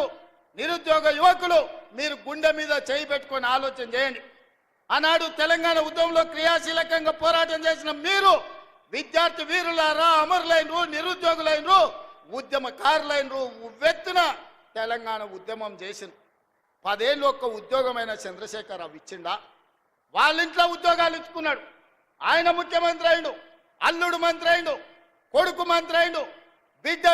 వరకు నిరుద్యోగ యువకులు మీరు గుండె మీద చేయి పెట్టుకొని ఆలోచన చేయండి. ఆనాడు తెలంగాణ ఉద్యమంలో క్రియాశీలకంగా పోరాటం చేసిన మీరు విద్యార్థి వీరులారా, అమరులైనరు, నిరుద్యోగులైనరు, ఉద్యమకారులైనరు, ఉవ్వెత్తున తెలంగాణ ఉద్యమం చేసింది. 10 ఏళ్ళు ఒక్క ఉద్యోగమైన చంద్రశేఖరరావు ఇచ్చిండా? వాళ్ళ ఇంట్లో ఉద్యోగాలు ఇచ్చుకున్నాడు. ఆయన ముఖ్యమంత్రి అయిండు, అల్లుడు మంత్రి అయిండు, కొడుకు మంత్రి అయిండు, బిడ్డ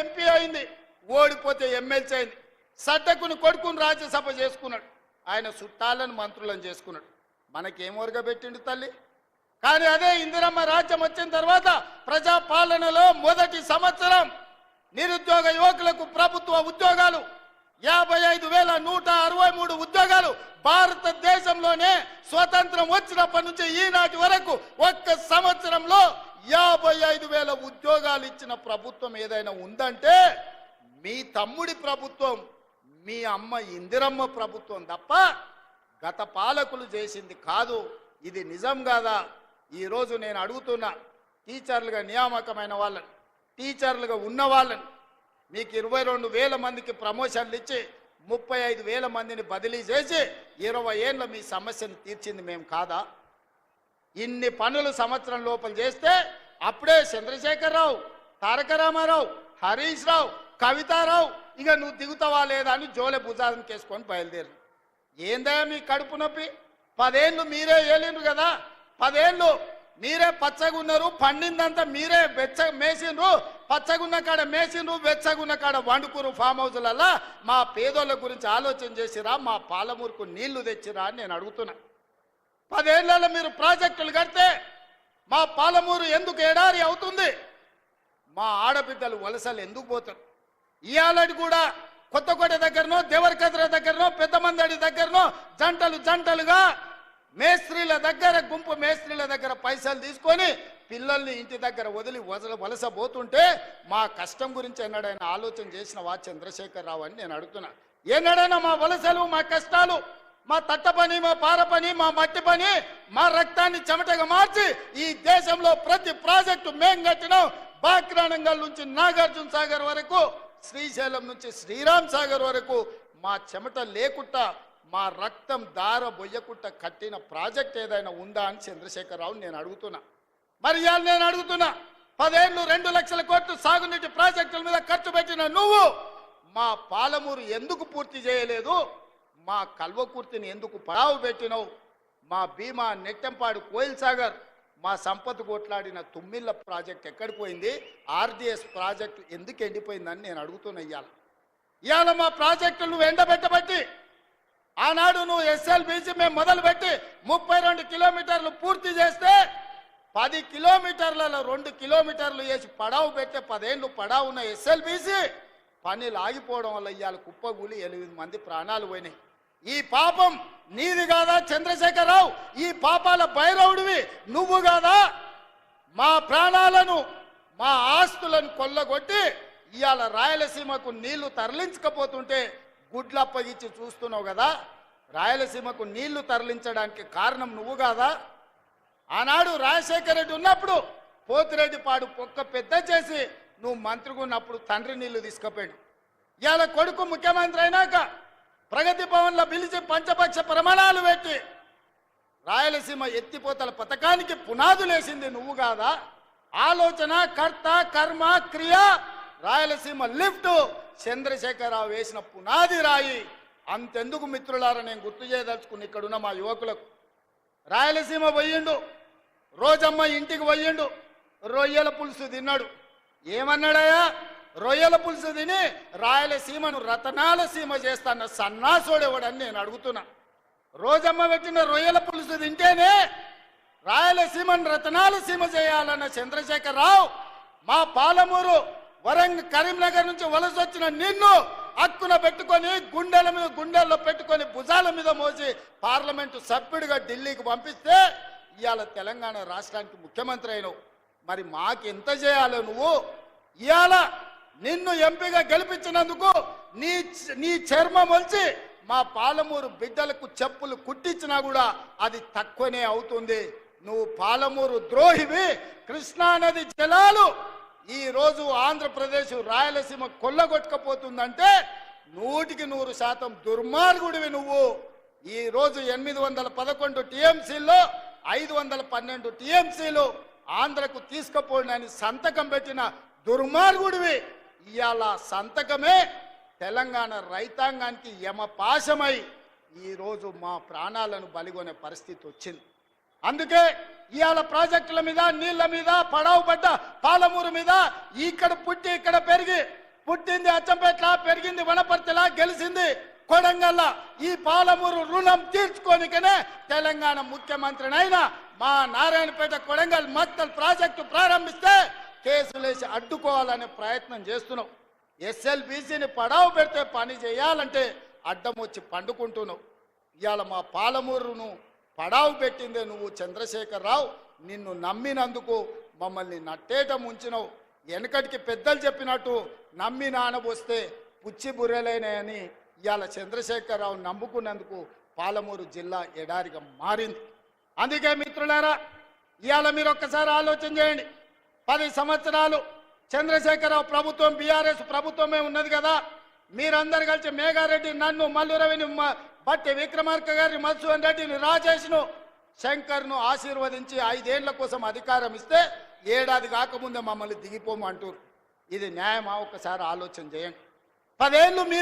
ఎంపీ అయింది, ఓడిపోతే ఎమ్మెల్సీ అయింది, సడ్డకుని కొడుకుని రాజ్యసభ చేసుకున్నాడు, ఆయన చుట్టాలను మంత్రులను చేసుకున్నాడు. మనకేం ఒరగబెట్టిండు తల్లి? కానీ అదే ఇందిరమ్మ రాజ్యం వచ్చిన తర్వాత ప్రజాపాలనలో మొదటి సంవత్సరం నిరుద్యోగ యువకులకు ప్రభుత్వ ఉద్యోగాలు 55,163 ఉద్యోగాలు. భారతదేశంలోనే స్వతంత్రం వచ్చినప్పటి నుంచి ఈనాటి వరకు ఒక్క సంవత్సరంలో 55,000 ఉద్యోగాలు ఇచ్చిన ప్రభుత్వం ఏదైనా ఉందంటే మీ తమ్ముడి ప్రభుత్వం, మీ అమ్మ ఇందిరమ్మ ప్రభుత్వం తప్ప గత పాలకులు చేసింది కాదు. ఇది నిజం కాదా? ఈరోజు నేను అడుగుతున్నా, టీచర్లుగా నియామకమైన వాళ్ళని, టీచర్లుగా ఉన్న వాళ్ళని, మీకు 22,000 మందికి ప్రమోషన్లు ఇచ్చి 35,000 మందిని బదిలీ చేసి 20 ఏళ్ళ మీ సమస్యను తీర్చింది మేము కాదా? ఇన్ని పనులు సంవత్సరం లోపల చేస్తే అప్పుడే చంద్రశేఖరరావు, తారక రామారావు, హరీష్ రావు, కవితారావు ఇక నువ్వు దిగుతావా లేదా అని జోలె భుజాలను కేసుకొని బయలుదేరు. ఏందయ్యా మీ కడుపు నొప్పి? 10 ఏళ్ళు మీరే ఏలిండ్రు కదా, 10 ఏళ్ళు మీరే పచ్చగున్నారు, పండిందంతా మీరే మేసిండ్రు, పచ్చగున్న కాడ మేసిండ్రు, వెచ్చగున్న కాడ వండుకురు ఫామ్ హౌస్లల్లా. మా పేదోళ్ళ గురించి ఆలోచన చేసిరా? మా పాలమూరుకు నీళ్లు తెచ్చిరా అని నేను అడుగుతున్నా. 10 ఏళ్లలో మీరు ప్రాజెక్టులు కడితే మా పాలమూరు ఎందుకు ఎడారి అవుతుంది? మా ఆడబిడ్డలు వలసలు ఎందుకు పోతారు? ఇయాలటి కూడా కొత్తకోట దగ్గరనో, దేవరకద్ర దగ్గరనో, పెద్దమందడి దగ్గరనో జంటలుగా మేస్త్రీల దగ్గర, గుంపు మేస్త్రీల దగ్గర పైసలు తీసుకొని పిల్లల్ని ఇంటి దగ్గర వదిలి వలస పోతుంటే మా కష్టం గురించి ఎన్నడైనా ఆలోచన చేసినవా చంద్రశేఖరరావు అని నేను అడుగుతున్నా. ఎన్నడైనా మా వలసలు, మా కష్టాలు, మా తట్ట పని, మా పార పని, మా మట్టి పని, మా రక్తాన్ని చెమటగా మార్చి ఈ దేశంలో ప్రతి ప్రాజెక్టు మేం కట్టినాం. బాక్రానంగల్ నుంచి నాగార్జున సాగర్ వరకు, శ్రీశైలం నుంచి శ్రీరామ్ సాగర్ వరకు మా చెమట లేకుండా, మా రక్తం దార బొయ్యకుట్ట కట్టిన ప్రాజెక్ట్ ఏదైనా ఉందా అని చంద్రశేఖరరావు నేను అడుగుతున్నా. మరి ఇవాళ నేను అడుగుతున్నా, 10 ఏళ్ళు 2 లక్షల కోట్లు సాగునీటి ప్రాజెక్టుల మీద ఖర్చు పెట్టిన నువ్వు మా పాలమూరు ఎందుకు పూర్తి చేయలేదు? మా కల్వకుర్తిని ఎందుకు పడావు పెట్టినవు? మా భీమా, నెట్టెంపాడు, కోయిల్ సాగర్, మా సంపద కొట్లాడిన తుమ్మిళ్ళ ప్రాజెక్ట్ ఎక్కడికి పోయింది? ఆర్డిఎస్ ప్రాజెక్టు ఎందుకు ఎండిపోయిందని నేను అడుగుతున్నా. ఇవాళ మా ప్రాజెక్టులు నువ్వు ఎండబెట్టబట్టి, ఆనాడు నువ్వు ఎస్ఎల్బీసీ మేము మొదలుపెట్టి 32 కిలోమీటర్లు పూర్తి చేస్తే 10 కిలోమీటర్లలో 2 కిలోమీటర్లు వేసి పడావు పెట్టే 10 ఏళ్ళు పడావున్న ఎస్ఎల్బీసీ పనులు ఆగిపోవడం వల్ల ఇవాళ కుప్పగూలి 8 మంది ప్రాణాలు పోయినాయి. ఈ పాపం నీది కాదా చంద్రశేఖరరావు? ఈ పాపాల భైరవుడివి నువ్వు కాదా? మా ప్రాణాలను, మా ఆస్తులను కొల్లగొట్టి ఇవాళ రాయలసీమకు నీళ్లు తరలించకపోతుంటే గుడ్లప్పగిచ్చి చూస్తున్నావు కదా. రాయలసీమకు నీళ్లు తరలించడానికి కారణం నువ్వు కాదా? ఆనాడు రాజశేఖర రెడ్డి ఉన్నప్పుడు పోతిరెడ్డిపాడు పొక్క పెద్ద చేసి నువ్వు మంత్రిగా ఉన్నప్పుడు తండ్రి నీళ్లు తీసుకుపోయాడు. ఇవాళ కొడుకు ముఖ్యమంత్రి అయినాక ప్రగతి భవన్లో పిలిచి పంచపక్ష ప్రమాణాలు పెట్టి రాయలసీమ ఎత్తిపోతల పథకానికి పునాదులేసింది నువ్వు కాదా? ఆలోచన, కర్త, కర్మ, క్రియ, రాయలసీమ లిఫ్ట్ చంద్రశేఖరరావు వేసిన పునాది రాయి. అంతెందుకు మిత్రులారా, నేను గుర్తు చేయదలుచుకుని ఇక్కడున్న మా యువకులకు, రాయలసీమ పోయిండు, రోజమ్మ ఇంటికి పోయిండు, రొయ్యల పులుసు తిన్నాడు. ఏమన్నాడయా? రొయ్యల పులుసు తిని రాయలసీమను రతనాల సీమ చేస్తాన్న సన్నాసోడేవాడని నేను అడుగుతున్నా. రోజమ్మ పెట్టిన రొయ్యల పులుసు తింటేనే రాయలసీమను రతనాల సీమ చేయాలన్న చంద్రశేఖరరావు మా పాలమూరు, కరీంనగర్ నుంచి వలస వచ్చిన నిన్ను హక్కున పెట్టుకొని గుండెల్లో పెట్టుకొని భుజాల మీద మోసి పార్లమెంటు సభ్యుడిగా ఢిల్లీకి పంపిస్తే ఇవాళ తెలంగాణ రాష్ట్రానికి ముఖ్యమంత్రి అయినవు. మరి మాకెంత చేయాలి నువ్వు? ఇవాళ నిన్ను ఎంపీగా గెలిపించినందుకు నీ చర్మం వచ్చి మా పాలమూరు బిడ్డలకు చెప్పులు కుట్టించినా కూడా అది తక్కువనే అవుతుంది. నువ్వు పాలమూరు ద్రోహివి. కృష్ణానది జలాలు ఈ రోజు ఆంధ్రప్రదేశ్, రాయలసీమ కొల్లగొట్టకపోతుందంటే 100% దుర్మార్గుడివి నువ్వు. ఈ రోజు 811 టీఎంసీల్లో 512 టీఎంసీలు ఆంధ్రకు తీసుకుపోయినని సంతకం పెట్టిన దుర్మార్గుడివి. ఇవాళ సంతకమే తెలంగాణ రైతాంగానికి యమపాశమై ఈరోజు మా ప్రాణాలను బలిగొనే పరిస్థితి వచ్చింది. అందుకే ఇవాళ ప్రాజెక్టుల మీద, నీళ్ల మీద, పడవ పడ్డ పాలమూరు మీద, ఇక్కడ పుట్టి ఇక్కడ పెరిగి, పుట్టింది అచ్చంపేట్ల, పెరిగింది వనపర్తిలా, గెలిచింది కొడంగల్లా, ఈ పాలమూరు రుణం తీర్చుకోనికనే తెలంగాణ ముఖ్యమంత్రినైనా మా నారాయణపేట కొడంగల్ మక్తల్ ప్రాజెక్టు ప్రారంభిస్తే కేసులేసి అడ్డుకోవాలనే ప్రయత్నం చేస్తున్నావు. ఎస్ఎల్బీసీని పడావు పెడితే పని చేయాలంటే అడ్డం వచ్చి పండుకుంటున్నావు. ఇవాళ మా పాలమూరును పడావు పెట్టిందే నువ్వు చంద్రశేఖరరావు. నిన్ను నమ్మినందుకు మమ్మల్ని నట్టేట ముంచినవు. వెనకటికి పెద్దలు చెప్పినట్టు నమ్మి నానబోస్తే పుచ్చి బుర్రెలైనాయని ఇవాళ చంద్రశేఖరరావు నమ్ముకున్నందుకు పాలమూరు జిల్లా ఎడారిగా మారింది. అందుకే మిత్రులారా, ఇవాళ మీరు ఒక్కసారి ఆలోచన చేయండి. 10 సంవత్సరాలు చంద్రశేఖరరావు ప్రభుత్వం, బీఆర్ఎస్ ప్రభుత్వమే ఉన్నది కదా. మీరందరు కలిసి మేఘారెడ్డి, నన్ను, మల్లురవిని, బట్టి విక్రమార్క గారిని, మధుసూదన్ రెడ్డిని, రాజేష్ను, శంకర్ను ఆశీర్వదించి 5 ఏళ్ల కోసం అధికారం ఇస్తే ఏడాది కాకముందే మమ్మల్ని దిగిపోమంటారు. ఇది న్యాయమా? ఒక్కసారి ఆలోచన చేయండి. 10 ఏళ్ళు మీరే